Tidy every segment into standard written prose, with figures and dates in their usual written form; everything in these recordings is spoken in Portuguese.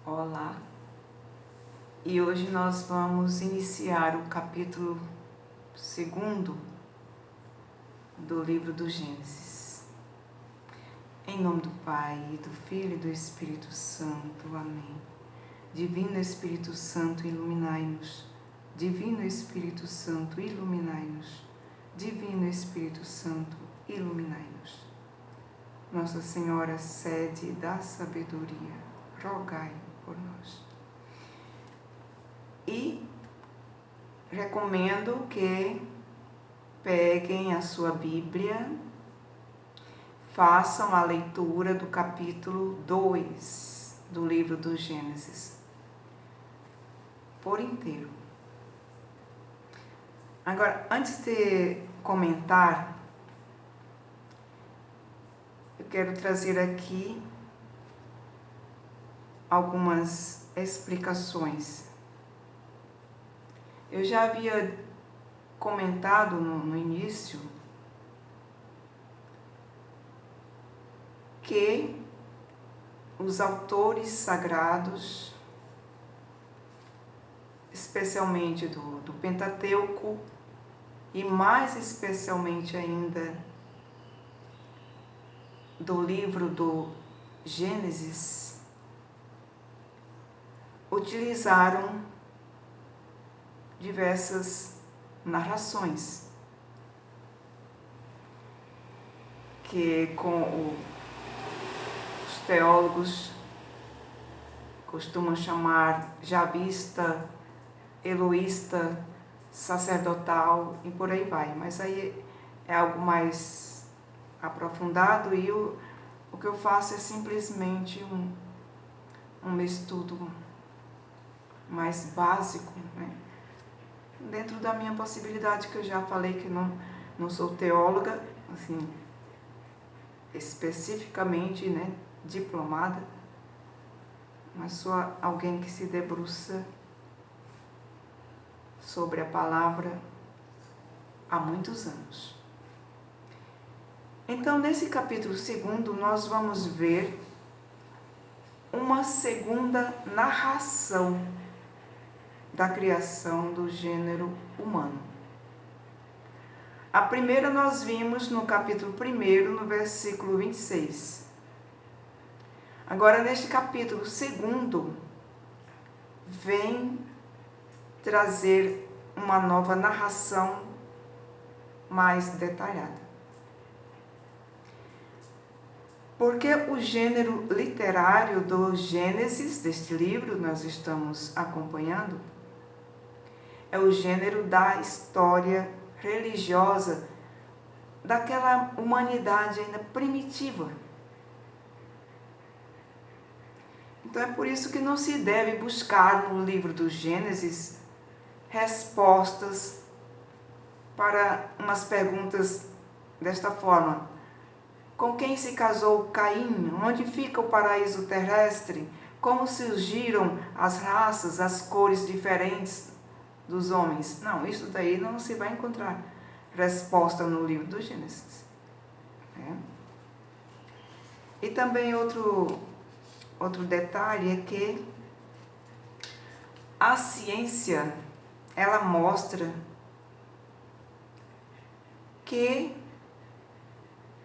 Olá, e hoje nós vamos iniciar o capítulo 2 do livro do Gênesis. Em nome do Pai, do Filho e do Espírito Santo. Amém. Divino Espírito Santo, iluminai-nos. Divino Espírito Santo, iluminai-nos. Divino Espírito Santo, iluminai-nos. Nossa Senhora, sede da sabedoria, rogai por nós. E recomendo que peguem a sua Bíblia, façam a leitura do capítulo 2 do livro do Gênesis, por inteiro. Agora, antes de comentar, eu quero trazer aqui algumas explicações. Eu já havia comentado no início que os autores sagrados, especialmente do Pentateuco e mais especialmente ainda do livro do Gênesis, utilizaram diversas narrações que os teólogos costumam chamar javista, eloísta, sacerdotal e por aí vai. Mas aí é algo mais aprofundado e o que eu faço é simplesmente um estudo mais básico, né? Dentro da minha possibilidade, que eu já falei que não sou teóloga, assim, especificamente, né, diplomada, mas sou alguém que se debruça sobre a palavra há muitos anos. Então, nesse capítulo 2, nós vamos ver uma segunda narração da criação do gênero humano. A primeira nós vimos no capítulo 1, no versículo 26. Agora, neste capítulo 2, vem trazer uma nova narração mais detalhada. Porque o gênero literário do Gênesis, deste livro nós estamos acompanhando, é o gênero da história religiosa daquela humanidade ainda primitiva. Então é por isso que não se deve buscar no livro do Gênesis respostas para umas perguntas desta forma: com quem se casou Caim? Onde fica o paraíso terrestre? Como surgiram as raças, as cores diferentes dos homens? Não, isso daí não se vai encontrar resposta no livro do Gênesis. E também outro detalhe é que a ciência, ela mostra que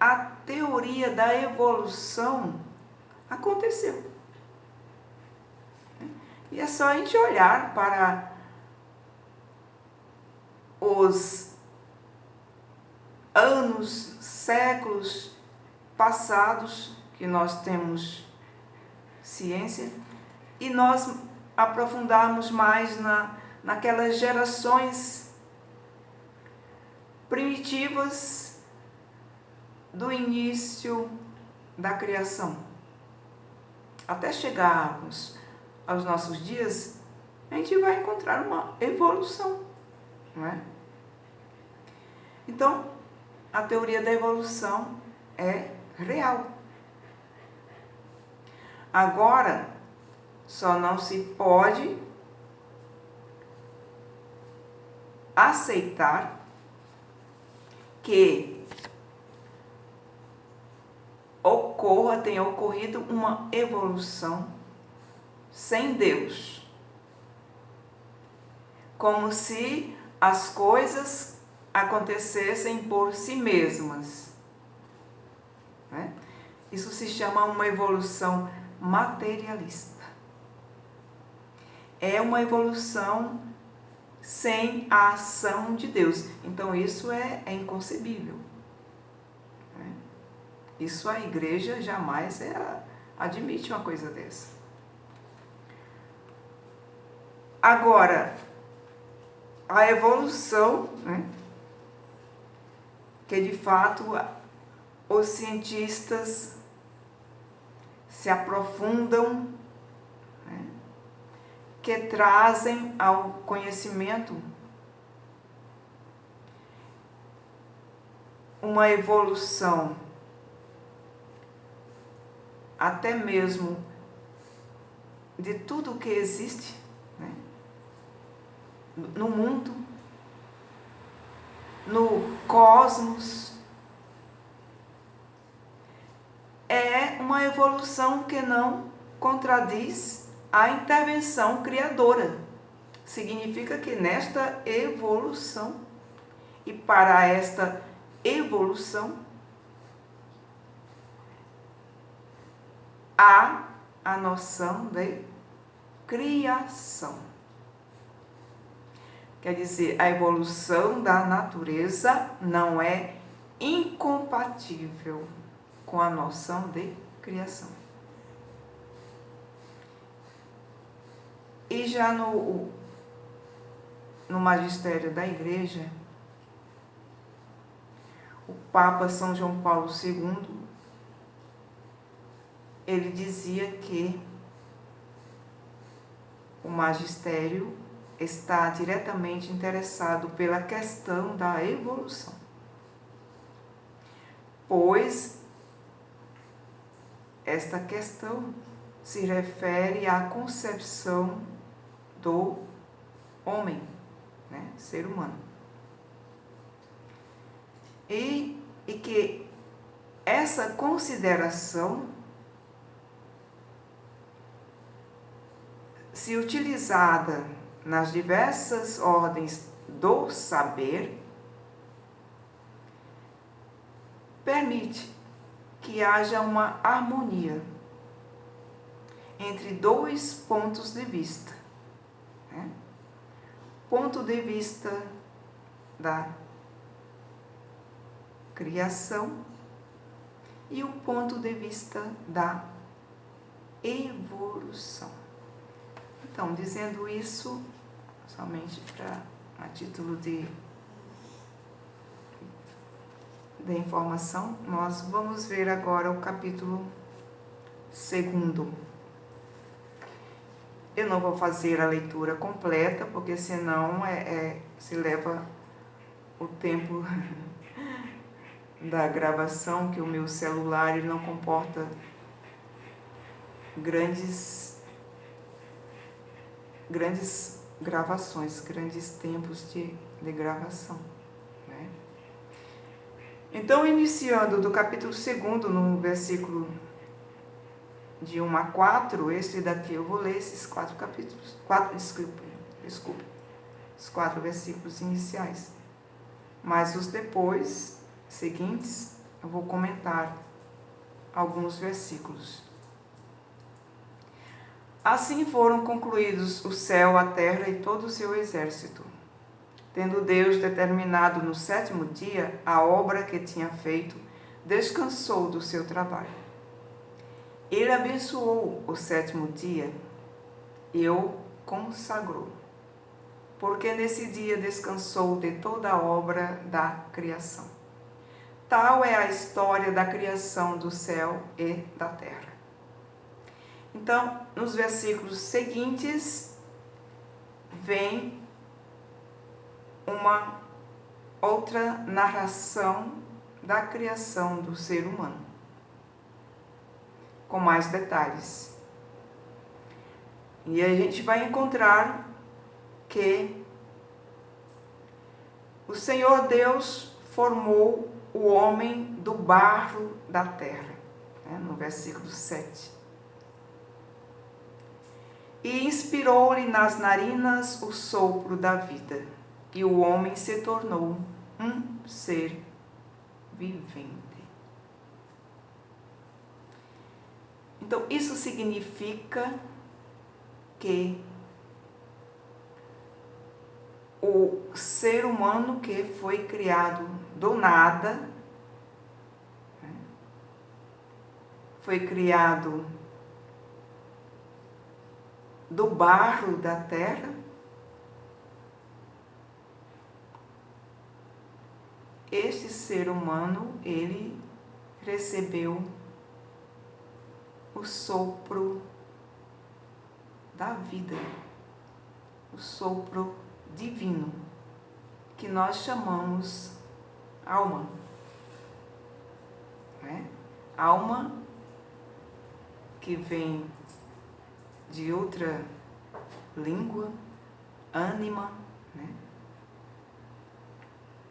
a teoria da evolução aconteceu. E é só a gente olhar para os anos, séculos passados que nós temos ciência e nós aprofundarmos mais naquelas gerações primitivas do início da criação. Até chegarmos aos nossos dias, a gente vai encontrar uma evolução, não é? Então, a teoria da evolução é real. Agora, só não se pode aceitar que tenha ocorrido uma evolução sem Deus, como se as coisas acontecessem por si mesmas, né? Isso se chama uma evolução materialista. É uma evolução sem a ação de Deus. Então isso é inconcebível, né? Isso a igreja jamais admite uma coisa dessa. Agora, a evolução, né, que de fato os cientistas se aprofundam, né, que trazem ao conhecimento uma evolução até mesmo de tudo que existe, né, no mundo, no cosmos. É uma evolução que não contradiz a intervenção criadora. Significa que nesta evolução, e para esta evolução, há a noção de criação. Quer dizer, a evolução da natureza não é incompatível com a noção de criação. E já no magistério da Igreja, o Papa São João Paulo II, ele dizia que o magistério está diretamente interessado pela questão da evolução, pois esta questão se refere à concepção do homem, né, ser humano. E que essa consideração, se utilizada nas diversas ordens do saber, permite que haja uma harmonia entre dois pontos de vista, né? Ponto de vista da criação e o ponto de vista da evolução. Então, dizendo isso, somente a título de informação, nós vamos ver agora o capítulo 2. Eu não vou fazer a leitura completa, porque senão se leva o tempo da gravação, que o meu celular ele não comporta grandes gravações, grandes tempos de gravação, né? Então, iniciando do capítulo 2, no versículo de 1 a 4, esse daqui eu vou ler esses 4 capítulos, desculpe, os 4 versículos iniciais, mas os depois, seguintes, eu vou comentar alguns versículos. Assim foram concluídos o céu, a terra e todo o seu exército, tendo Deus determinado no 7º dia a obra que tinha feito, descansou do seu trabalho. Ele abençoou o 7º dia e o consagrou, porque nesse dia descansou de toda a obra da criação. Tal é a história da criação do céu e da terra. Então, nos versículos seguintes, vem uma outra narração da criação do ser humano, com mais detalhes. E a gente vai encontrar que o Senhor Deus formou o homem do barro da terra, né, no versículo 7. e inspirou-lhe nas narinas o sopro da vida, e o homem se tornou um ser vivente. Então, isso significa que o ser humano que foi criado do nada, foi criado do barro da terra, este ser humano, ele recebeu o sopro da vida, o sopro divino, que nós chamamos alma. Alma, que vem de outra língua, ânima,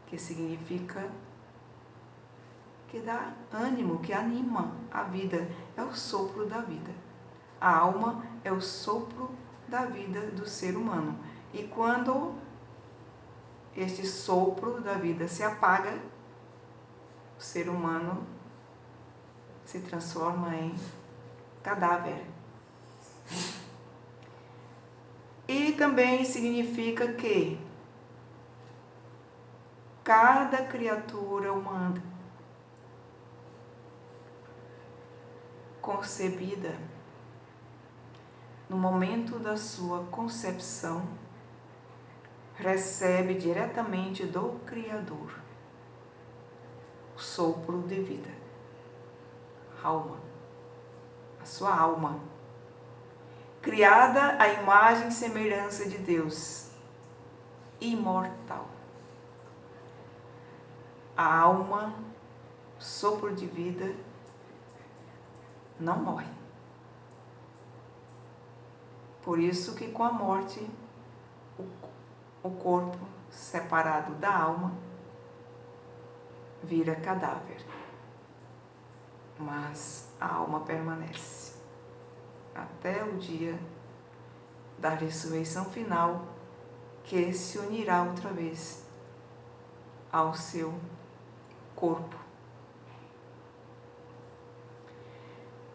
que significa que dá ânimo, que anima a vida, é o sopro da vida. A alma é o sopro da vida do ser humano. E quando este sopro da vida se apaga, o ser humano se transforma em cadáver. E também significa que cada criatura humana concebida no momento da sua concepção recebe diretamente do Criador o sopro de vida, alma, a sua alma, criada à imagem e semelhança de Deus, imortal. A alma, sopro de vida, não morre. Por isso que com a morte, o corpo separado da alma vira cadáver. Mas a alma permanece até o dia da ressurreição final, que se unirá outra vez ao seu corpo.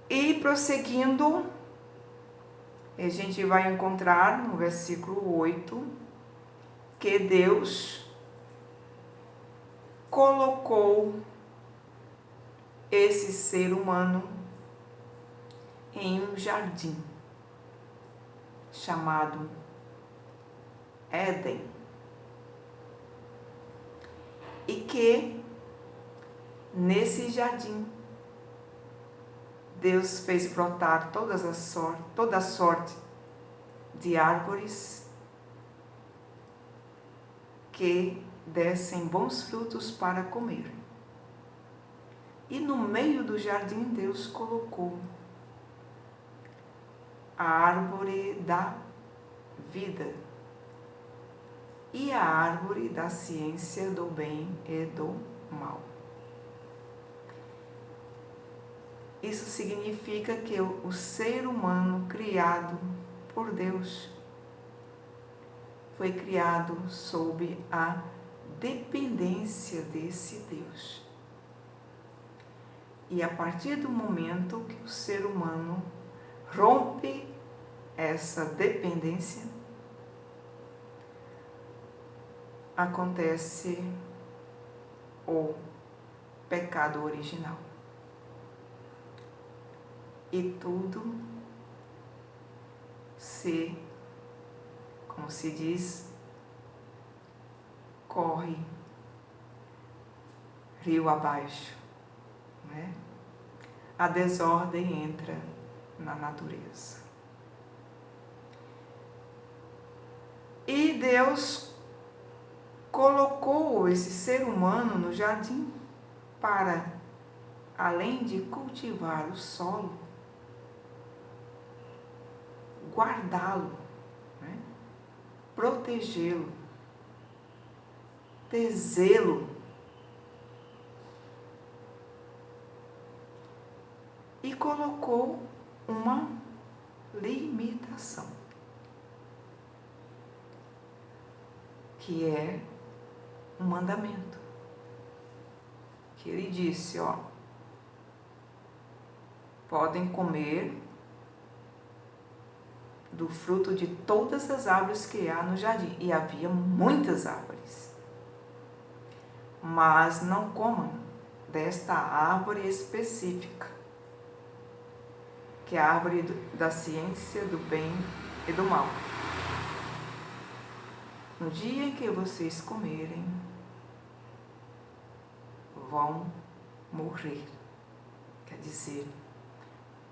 E prosseguindo, a gente vai encontrar no versículo 8 que Deus colocou esse ser humano em um jardim chamado Éden, e que nesse jardim Deus fez brotar toda a sorte de árvores que dessem bons frutos para comer. E no meio do jardim Deus colocou a árvore da vida e a árvore da ciência do bem e do mal. Isso significa que o ser humano criado por Deus foi criado sob a dependência desse Deus. E a partir do momento que o ser humano rompe essa dependência, acontece o pecado original. E tudo como se diz, corre rio abaixo, A desordem entra na natureza. E Deus colocou esse ser humano no jardim para, além de cultivar o solo, guardá-lo, protegê-lo, ter zelo. E colocou uma limitação. que é um mandamento. Que ele disse, podem comer do fruto de todas as árvores que há no jardim. E havia muitas árvores. Mas não comam desta árvore específica, que é a árvore da ciência do bem e do mal. No dia em que vocês comerem, vão morrer. Quer dizer,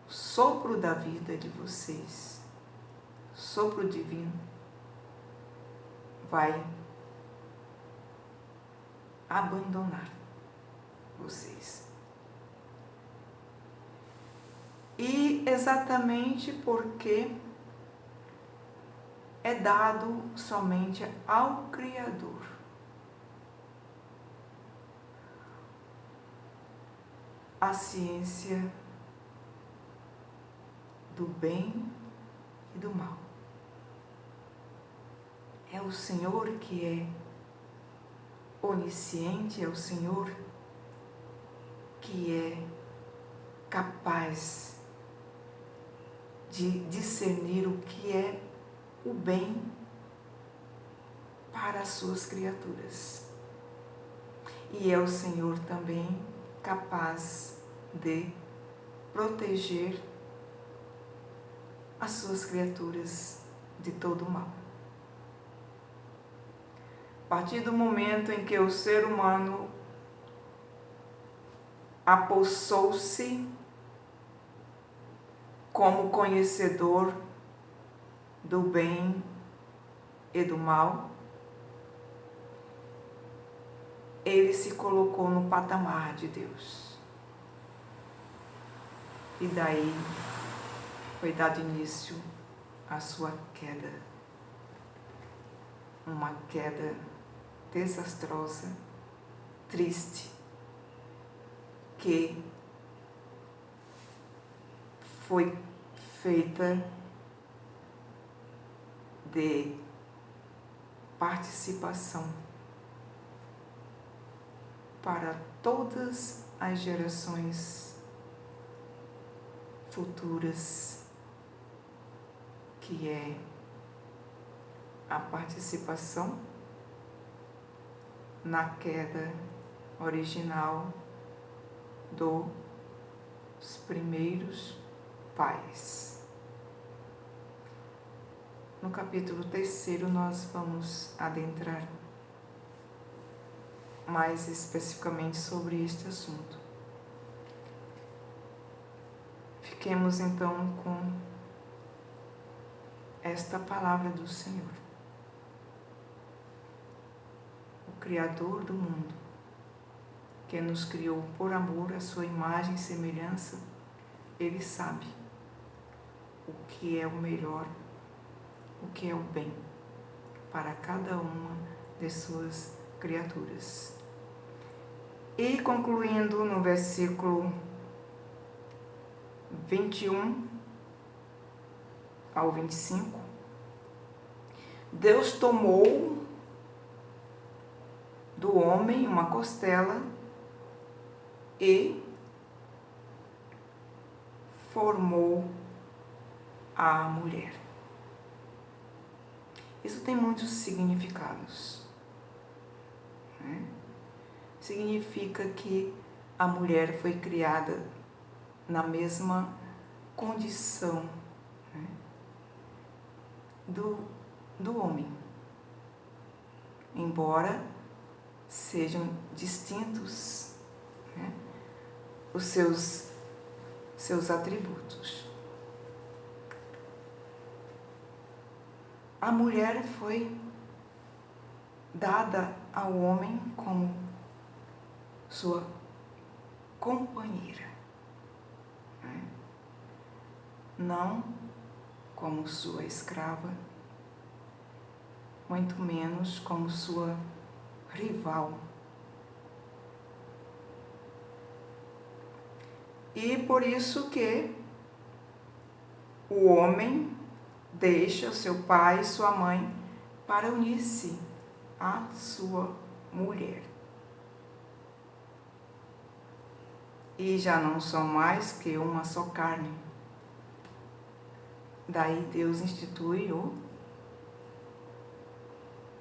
o sopro da vida de vocês, sopro divino, vai abandonar vocês. E exatamente porque é dado somente ao Criador. A ciência do bem e do mal. É o Senhor que é onisciente, é o Senhor que é capaz de discernir o que é o bem para as suas criaturas. E é o Senhor também capaz de proteger as suas criaturas de todo o mal. A partir do momento em que o ser humano apossou-se como conhecedor do bem e do mal, ele se colocou no patamar de Deus. E daí foi dado início à sua queda. Uma queda desastrosa, triste, que foi feita de participação para todas as gerações futuras, que é a participação na queda original dos primeiros pais. No capítulo 3 nós vamos adentrar mais especificamente sobre este assunto. Fiquemos então com esta palavra do Senhor. O Criador do mundo, que nos criou por amor à sua imagem e semelhança, Ele sabe o que é o melhor, o que é o bem para cada uma de suas criaturas. E concluindo no versículo 21 ao 25, Deus tomou do homem uma costela e formou a mulher. Isso tem muitos significados, né? Significa que a mulher foi criada na mesma condição, né, do homem, embora sejam distintos, né, os seus atributos. A mulher foi dada ao homem como sua companheira, né? Não como sua escrava, muito menos como sua rival. E por isso que o homem deixa seu pai e sua mãe para unir-se a sua mulher. E já não são mais que uma só carne. Daí Deus institui o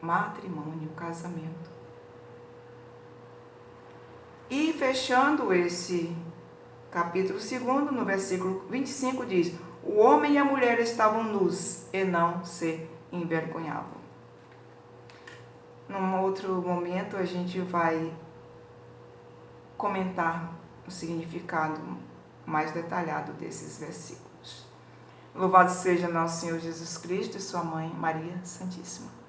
matrimônio, o casamento. E fechando esse capítulo 2, no versículo 25, diz: o homem e a mulher estavam nus e não se envergonhavam. Num outro momento a gente vai comentar o significado mais detalhado desses versículos. Louvado seja nosso Senhor Jesus Cristo e sua mãe Maria Santíssima.